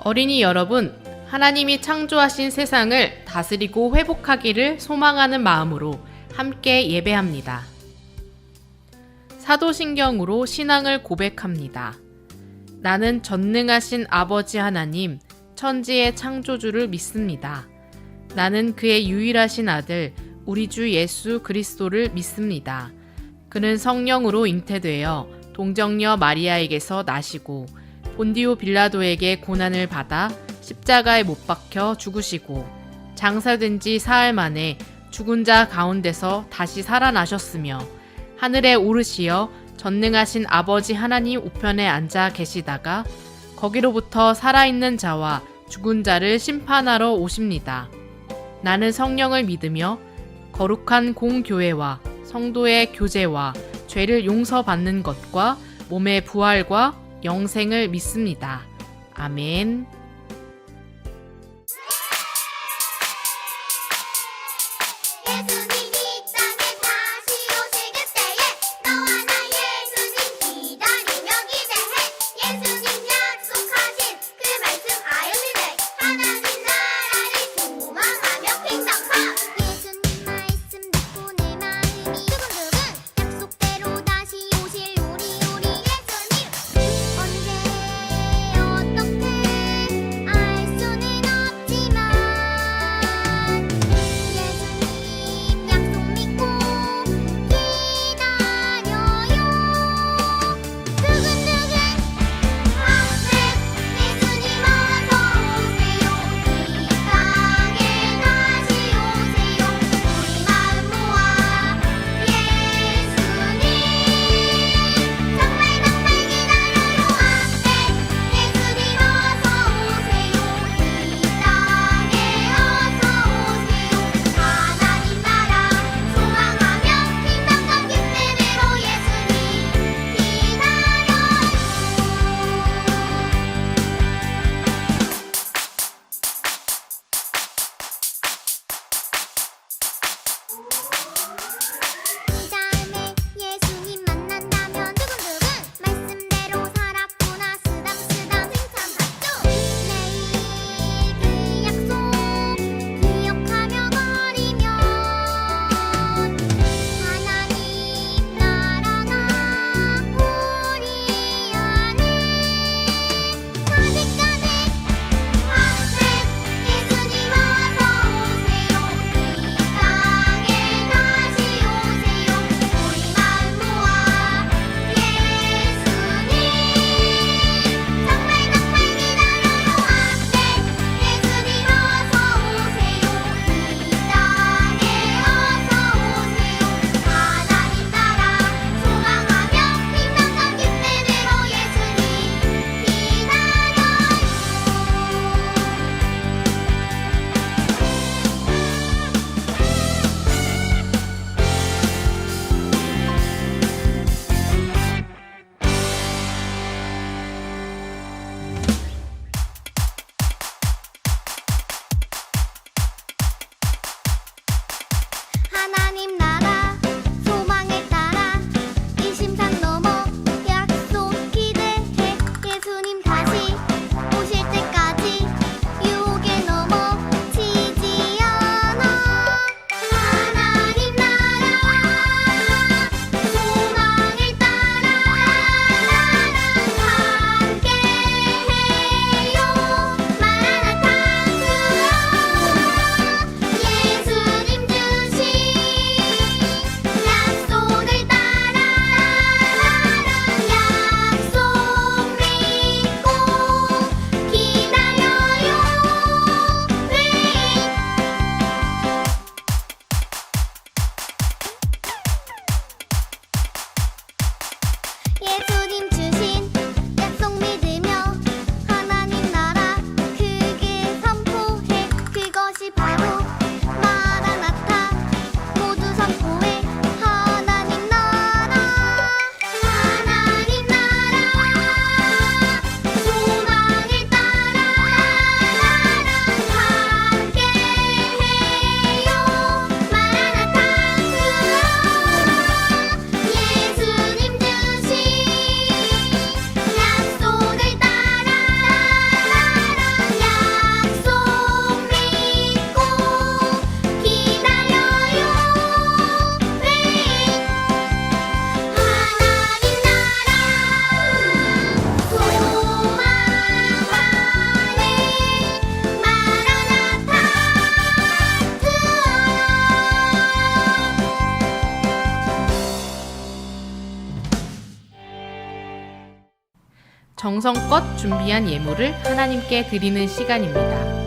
어린이 여러분, 하나님이 창조하신 세상을 다스리고 회복하기를 소망하는 마음으로 함께 예배합니다. 사도신경으로 신앙을 고백합니다. 나는 전능하신 아버지 하나님, 천지의 창조주를 믿습니다. 나는 그의 유일하신 아들, 우리 주 예수 그리스도를 믿습니다. 그는 성령으로 잉태되어 동정녀 마리아에게서 나시고 본디오 빌라도에게 고난을 받아 십자가에 못 박혀 죽으시고 장사된 지 사흘 만에 죽은 자 가운데서 다시 살아나셨으며 하늘에 오르시어 전능하신 아버지 하나님 우편에 앉아 계시다가 거기로부터 살아있는 자와 죽은 자를 심판하러 오십니다. 나는 성령을 믿으며 거룩한 공교회와 성도의 교제와 죄를 용서받는 것과 몸의 부활과 영생을 믿습니다. 아멘. 예수님이 땅에 다시 오실 그때에 너와 나 예수님 기다리며 기대해. 예수님 약속하신 그 말씀 알미네. 하나님 나라를 소망하며 킹덤파. 예수님 말씀 듣고 내 마음이 두근두근 약속대로 다시 오실 우리 예수님. 언제 어떻게 알 수는 없지만 예수님 약속 믿고 기다려요. 두근두근 하세. 예수님 어서 오세요. 이 땅에 다시 오세요. 우리 마음 모아 예수님 정말 기다려요. 하세. 예수님 어서 오세요. 이 땅에 어서 오세요. 하나님 나라 소망하며 킹덤과 기쁨으로 예수님 기다려요. 이 다음에 예수님 만난다면 두근두근 말씀대로 살았구나 쓰담쓰담 칭찬받죠. 내일 그 약속 기억하며 거리면 하나님 나라가 우리 안에 가득가득 하세. 예수님 어서 오세요. 이 땅에 다시 오세요. 우리 마음 모아 예수님 정말 기다려요. 하세. 예수님 어서 오세요. 이 땅에 어서 오세요. 하나님 나라 소망하며 킹덤과 기쁨으로 예수님 기다려요. 하나님 나라 소망에 따라 이 심상 넘어 약속 기대해. 예수님 다시 오실 때까지 유혹에 넘어지지 않아. 하나님 나라 소망을 따라 나랑 함께해요. 마라나타 예수님 주신 약속을 따라 약속 믿고 기다려요. 예수님 주신 약속 믿으며 하나님 나라 크게 선포해. 그것이 바로 마라나타. 모두 선포해. 하나님 나라 하나님 나라 소망을 따라 나랑 함께해요. 마라나타 예수님 주신 정성껏 준비한 예물을 하나님께 드리는 시간입니다.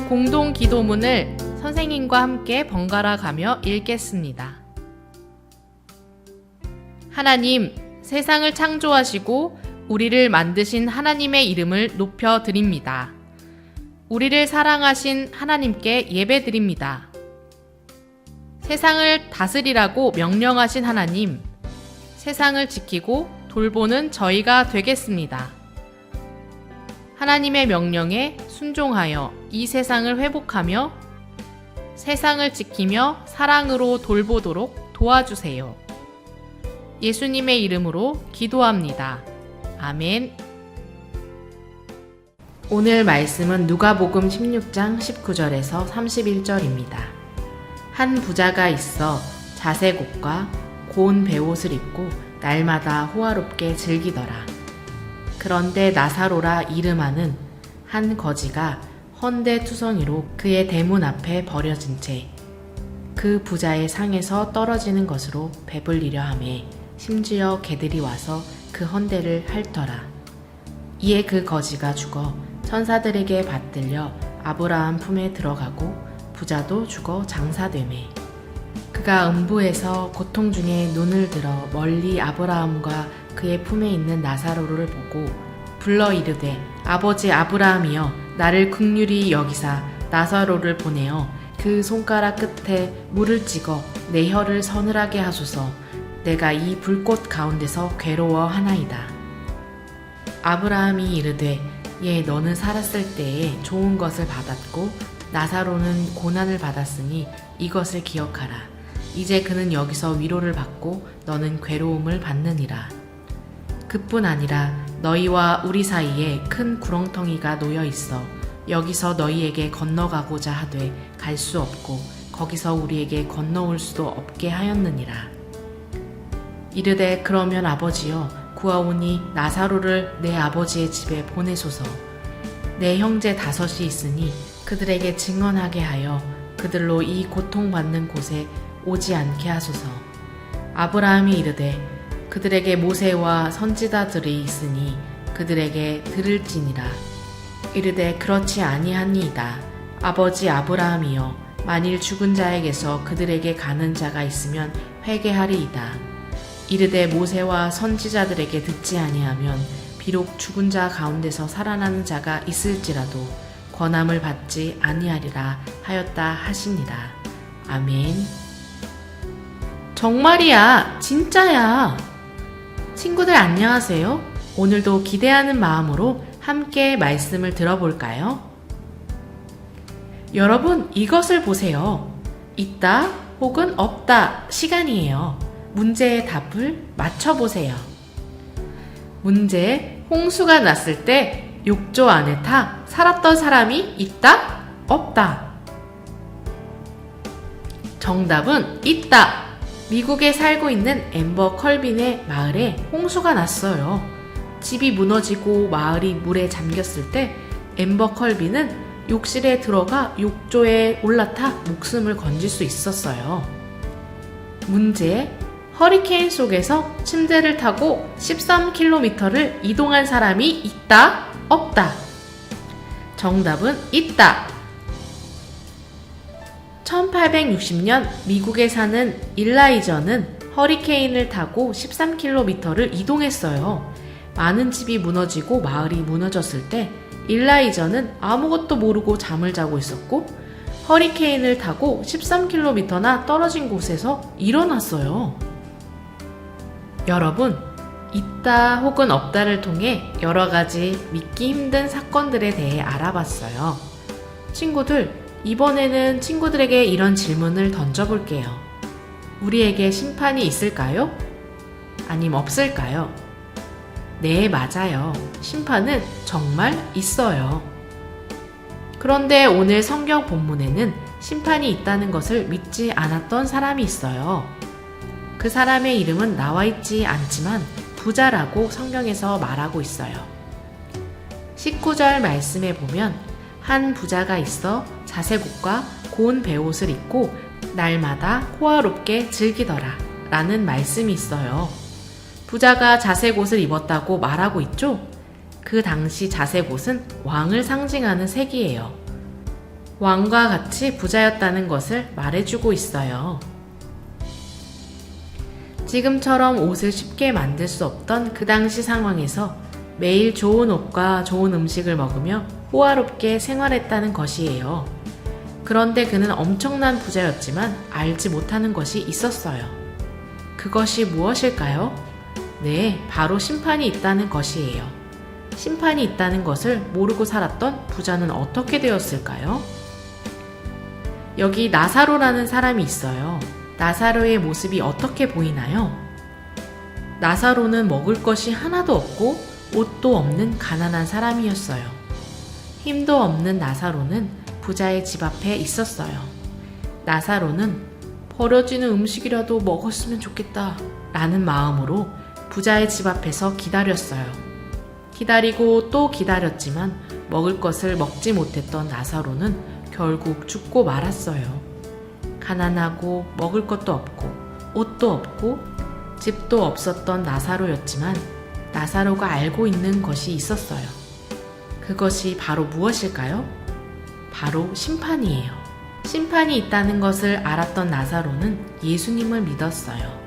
공동 기도문을 선생님과 함께 번갈아 가며 읽겠습니다. 하나님, 세상을 창조하시고 우리를 만드신 하나님의 이름을 높여 드립니다. 우리를 사랑하신 하나님께 예배 드립니다. 세상을 다스리라고 명령하신 하나님, 세상을 지키고 돌보는 저희가 되겠습니다. 하나님의 명령에 순종하여 이 세상을 회복하며 세상을 지키며 사랑으로 돌보도록 도와주세요. 예수님의 이름으로 기도합니다. 아멘. 오늘 말씀은 누가복음 16장 19절에서 31절입니다. 한 부자가 있어 자색 옷과 고운 베옷을 입고 날마다 호화롭게 즐기더라. 그런데 나사로라 이름하는 한 거지가 헌데투성이로 그의 대문 앞에 버려진 채 그 부자의 상에서 떨어지는 것으로 배불리려 하매 심지어 개들이 와서 그 헌데를 핥더라. 이에 그 거지가 죽어 천사들에게 받들려 아브라함 품에 들어가고 부자도 죽어 장사되매 그가 음부에서 고통 중에 눈을 들어 멀리 아브라함과 그의 품에 있는 나사로를 보고 불러 이르되 아버지 아브라함이여 나를 긍휼히 여기사 나사로를 보내어 그 손가락 끝에 물을 찍어 내 혀를 서늘하게 하소서. 내가 이 불꽃 가운데서 괴로워하나이다. 아브라함이 이르되 예 너는 살았을 때에 좋은 것을 받았고 나사로는 고난을 받았으니 이것을 기억하라. 이제 그는 여기서 위로를 받고 너는 괴로움을 받느니라. 그뿐 아니라 너희와 우리 사이에 큰 구렁텅이가 놓여 있어 여기서 너희에게 건너가고자 하되 갈 수 없고 거기서 우리에게 건너올 수도 없게 하였느니라. 이르되 그러면 아버지여 구하오니 나사로를 내 아버지의 집에 보내소서. 내 형제 5이 있으니 그들에게 증언하게 하여 그들로 이 고통받는 곳에 오지 않게 하소서. 아브라함이 이르되 그들에게 모세와 선지자들이 있으니 그들에게 들을지니라. 이르되 그렇지 아니하니이다. 아버지 아브라함이여 만일 죽은 자에게서 그들에게 가는 자가 있으면 회개하리이다. 이르되 모세와 선지자들에게 듣지 아니하면 비록 죽은 자 가운데서 살아나는 자가 있을지라도 권함을 받지 아니하리라 하였다 하시니라. 아멘. 정말이야, 진짜야. 친구들 안녕하세요. 오늘도 기대하는 마음으로 함께 말씀을 들어볼까요? 여러분, 이것을 보세요. 있다 혹은 없다 시간이에요. 문제의 답을 맞춰보세요. 문제, 홍수가 났을 때 욕조 안에 타 살았던 사람이 있다? 없다? 정답은 있다. 미국에 살고 있는 앰버 컬빈의 마을에 홍수가 났어요. 집이 무너지고 마을이 물에 잠겼을 때 앰버 컬빈은 욕실에 들어가 욕조에 올라타 목숨을 건질 수 있었어요. 문제, 허리케인 속에서 침대를 타고 13km를 이동한 사람이 있다? 없다? 정답은 있다. 1860년 미국에 사는 일라이저는 허리케인을 타고 13km를 이동했어요. 많은 집이 무너지고 마을이 무너졌을 때 일라이저는 아무것도 모르고 잠을 자고 있었고 허리케인을 타고 13km나 떨어진 곳에서 일어났어요. 여러분, 있다 혹은 없다를 통해 여러 가지 믿기 힘든 사건들에 대해 알아봤어요. 친구들, 이번에는 친구들에게 이런 질문을 던져볼게요. 우리에게 심판이 있을까요? 아님 없을까요? 네, 맞아요. 심판은 정말 있어요. 그런데 오늘 성경 본문에는 심판이 있다는 것을 믿지 않았던 사람이 있어요. 그 사람의 이름은 나와 있지 않지만 부자라고 성경에서 말하고 있어요. 19절 말씀에 보면 한 부자가 있어 자색옷과 고운 베옷을 입고 날마다 호화롭게 즐기더라 라는 말씀이 있어요. 부자가 자색옷을 입었다고 말하고 있죠? 그 당시 자색옷은 왕을 상징하는 색이에요. 왕과 같이 부자였다는 것을 말해주고 있어요. 지금처럼 옷을 쉽게 만들 수 없던 그 당시 상황에서 매일 좋은 옷과 좋은 음식을 먹으며 호화롭게 생활했다는 것이에요. 그런데 그는 엄청난 부자였지만 알지 못하는 것이 있었어요. 그것이 무엇일까요? 네, 바로 심판이 있다는 것이에요. 심판이 있다는 것을 모르고 살았던 부자는 어떻게 되었을까요? 여기 나사로라는 사람이 있어요. 나사로의 모습이 어떻게 보이나요? 나사로는 먹을 것이 하나도 없고 옷도 없는 가난한 사람이었어요. 힘도 없는 나사로는 부자의 집 앞에 있었어요. 나사로는 버려지는 음식이라도 먹었으면 좋겠다 라는 마음으로 부자의 집 앞에서 기다렸어요. 기다리고 또 기다렸지만 먹을 것을 먹지 못했던 나사로는 결국 죽고 말았어요. 가난하고 먹을 것도 없고 옷도 없고 집도 없었던 나사로였지만 나사로가 알고 있는 것이 있었어요. 그것이 바로 무엇일까요? 바로 심판이에요. 심판이 있다는 것을 알았던 나사로는 예수님을 믿었어요.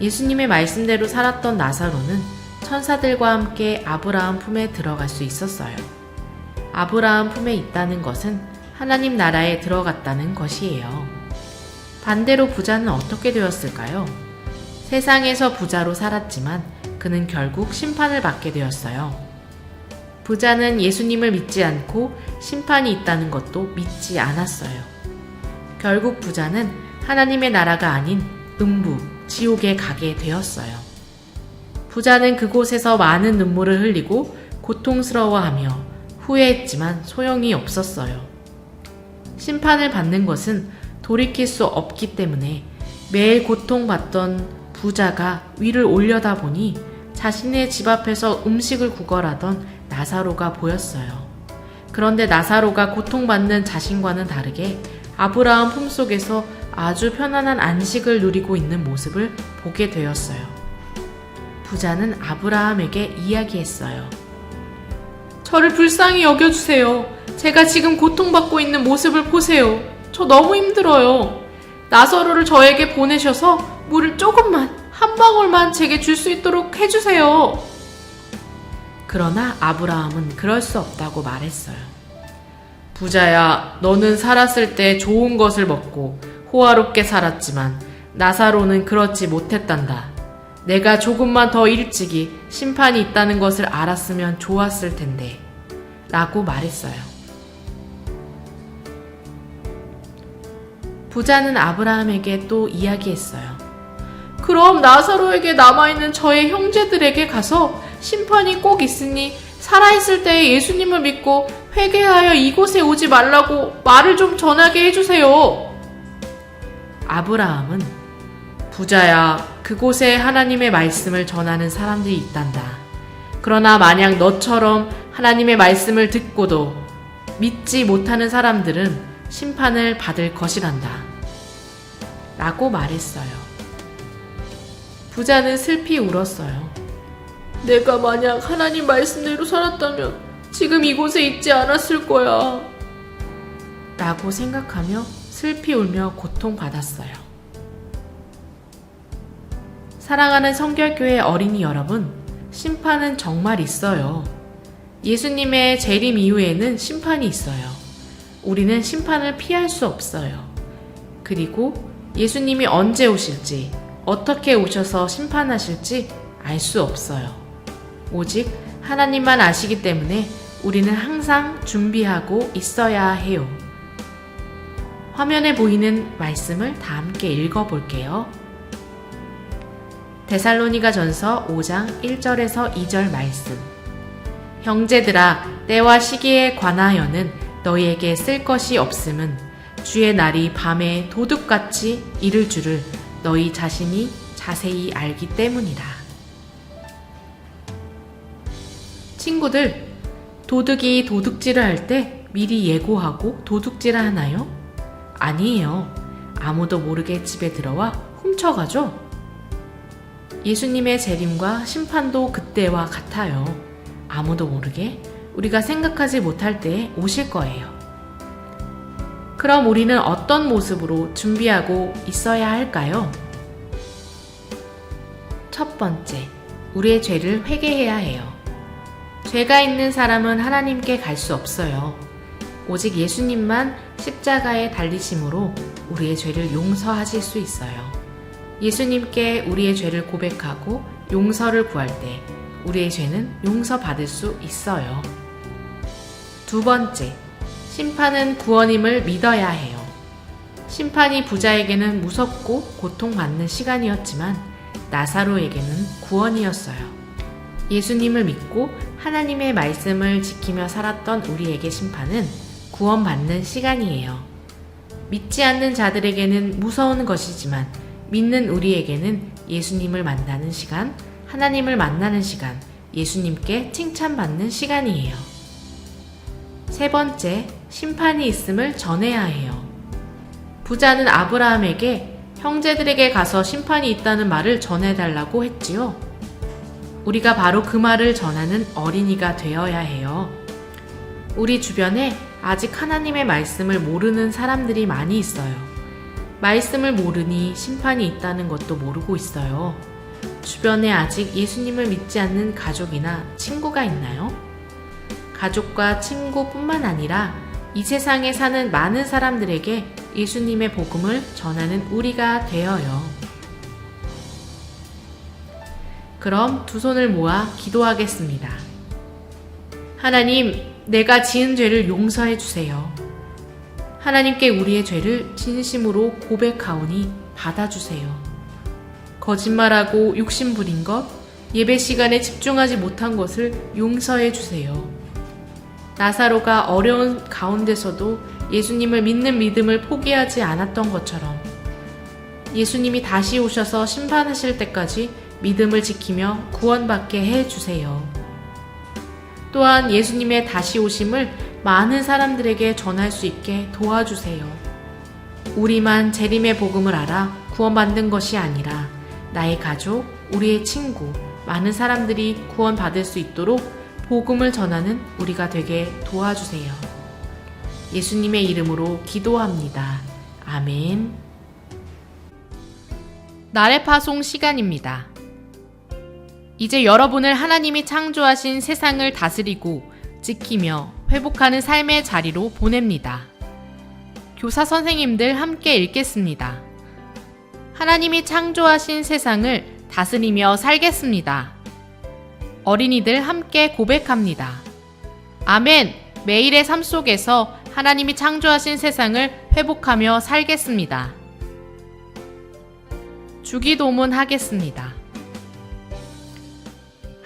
예수님의 말씀대로 살았던 나사로는 천사들과 함께 아브라함 품에 들어갈 수 있었어요. 아브라함 품에 있다는 것은 하나님 나라에 들어갔다는 것이에요. 반대로 부자는 어떻게 되었을까요? 세상에서 부자로 살았지만 그는 결국 심판을 받게 되었어요. 부자는 예수님을 믿지 않고 심판이 있다는 것도 믿지 않았어요. 결국 부자는 하나님의 나라가 아닌 음부, 지옥에 가게 되었어요. 부자는 그곳에서 많은 눈물을 흘리고 고통스러워하며 후회했지만 소용이 없었어요. 심판을 받는 것은 돌이킬 수 없기 때문에 매일 고통받던 부자가 위를 올려다보니 자신의 집 앞에서 음식을 구걸하던 나사로가 보였어요. 그런데 나사로가 고통받는 자신과는 다르게 아브라함 품속에서 아주 편안한 안식을 누리고 있는 모습을 보게 되었어요. 부자는 아브라함에게 이야기했어요. 저를 불쌍히 여겨주세요. 제가 지금 고통받고 있는 모습을 보세요. 저 너무 힘들어요. 나사로를 저에게 보내셔서 물을 조금만, 한 방울만 제게 줄 수 있도록 해주세요. 그러나 아브라함은 그럴 수 없다고 말했어요. 부자야, 너는 살았을 때 좋은 것을 먹고 호화롭게 살았지만 나사로는 그렇지 못했단다. 내가 조금만 더 일찍이 심판이 있다는 것을 알았으면 좋았을 텐데 라고 말했어요. 부자는 아브라함에게 또 이야기했어요. 그럼 나사로에게 남아있는 저의 형제들에게 가서 심판이 꼭 있으니 살아있을 때 예수님을 믿고 회개하여 이곳에 오지 말라고 말을 좀 전하게 해주세요. 아브라함은 부자야, 그곳에 하나님의 말씀을 전하는 사람들이 있단다. 그러나 만약 너처럼 하나님의 말씀을 듣고도 믿지 못하는 사람들은 심판을 받을 것이란다. 라고 말했어요. 부자는 슬피 울었어요. 내가 만약 하나님 말씀대로 살았다면 지금 이곳에 있지 않았을 거야. 라고 생각하며 슬피 울며 고통받았어요. 사랑하는 성결교회 어린이 여러분, 심판은 정말 있어요. 예수님의 재림 이후에는 심판이 있어요. 우리는 심판을 피할 수 없어요. 그리고 예수님이 언제 오실지, 어떻게 오셔서 심판하실지 알 수 없어요. 오직 하나님만 아시기 때문에 우리는 항상 준비하고 있어야 해요. 화면에 보이는 말씀을 다 함께 읽어볼게요. 데살로니가 전서 5장 1절에서 2절 말씀. 형제들아, 때와 시기에 관하여는 너희에게 쓸 것이 없음은 주의 날이 밤에 도둑같이 이를 줄을 너희 자신이 자세히 알기 때문이라. 친구들, 도둑이 도둑질을 할 때 미리 예고하고 도둑질을 하나요? 아니에요. 아무도 모르게 집에 들어와 훔쳐가죠? 예수님의 재림과 심판도 그때와 같아요. 아무도 모르게 우리가 생각하지 못할 때에 오실 거예요. 그럼 우리는 어떤 모습으로 준비하고 있어야 할까요? 첫 번째, 우리의 죄를 회개해야 해요. 죄가 있는 사람은 하나님께 갈 수 없어요. 오직 예수님만 십자가에 달리심으로 우리의 죄를 용서하실 수 있어요. 예수님께 우리의 죄를 고백하고 용서를 구할 때 우리의 죄는 용서받을 수 있어요. 두 번째, 심판은 구원임을 믿어야 해요. 심판이 부자에게는 무섭고 고통받는 시간이었지만 나사로에게는 구원이었어요. 예수님을 믿고 하나님의 말씀을 지키며 살았던 우리에게 심판은 구원받는 시간이에요. 믿지 않는 자들에게는 무서운 것이지만 믿는 우리에게는 예수님을 만나는 시간, 하나님을 만나는 시간, 예수님께 칭찬받는 시간이에요. 세 번째, 심판이 있음을 전해야 해요. 부자는 아브라함에게 형제들에게 가서 심판이 있다는 말을 전해달라고 했지요. 우리가 바로 그 말을 전하는 어린이가 되어야 해요. 우리 주변에 아직 하나님의 말씀을 모르는 사람들이 많이 있어요. 말씀을 모르니 심판이 있다는 것도 모르고 있어요. 주변에 아직 예수님을 믿지 않는 가족이나 친구가 있나요? 가족과 친구뿐만 아니라 이 세상에 사는 많은 사람들에게 예수님의 복음을 전하는 우리가 되어요. 그럼 두 손을 모아 기도하겠습니다. 하나님, 내가 지은 죄를 용서해 주세요. 하나님께 우리의 죄를 진심으로 고백하오니 받아주세요. 거짓말하고 욕심 부린 것, 예배 시간에 집중하지 못한 것을 용서해 주세요. 나사로가 어려운 가운데서도 예수님을 믿는 믿음을 포기하지 않았던 것처럼 예수님이 다시 오셔서 심판하실 때까지 믿음을 지키며 구원받게 해 주세요. 또한 예수님의 다시 오심을 많은 사람들에게 전할 수 있게 도와주세요. 우리만 재림의 복음을 알아 구원받는 것이 아니라 나의 가족, 우리의 친구, 많은 사람들이 구원받을 수 있도록 복음을 전하는 우리가 되게 도와주세요. 예수님의 이름으로 기도합니다. 아멘. 나래 파송 시간입니다. 이제 여러분을 하나님이 창조하신 세상을 다스리고 지키며 회복하는 삶의 자리로 보냅니다. 교사 선생님들 함께 읽겠습니다. 하나님이 창조하신 세상을 다스리며 살겠습니다. 어린이들 함께 고백합니다. 아멘! 매일의 삶 속에서 하나님이 창조하신 세상을 회복하며 살겠습니다. 주기도문 하겠습니다.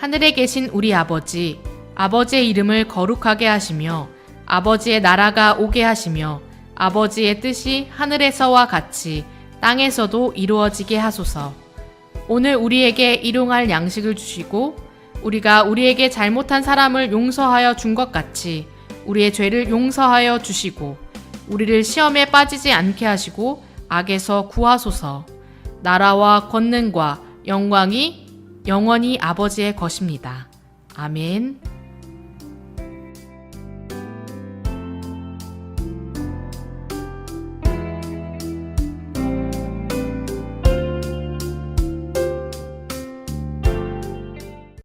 하늘에 계신 우리 아버지, 아버지의 이름을 거룩하게 하시며 아버지의 나라가 오게 하시며 아버지의 뜻이 하늘에서와 같이 땅에서도 이루어지게 하소서. 오늘 우리에게 일용할 양식을 주시고 우리가 우리에게 잘못한 사람을 용서하여 준 것 같이 우리의 죄를 용서하여 주시고 우리를 시험에 빠지지 않게 하시고 악에서 구하소서. 나라와 권능과 영광이 영원히 아버지의 것입니다. 아멘.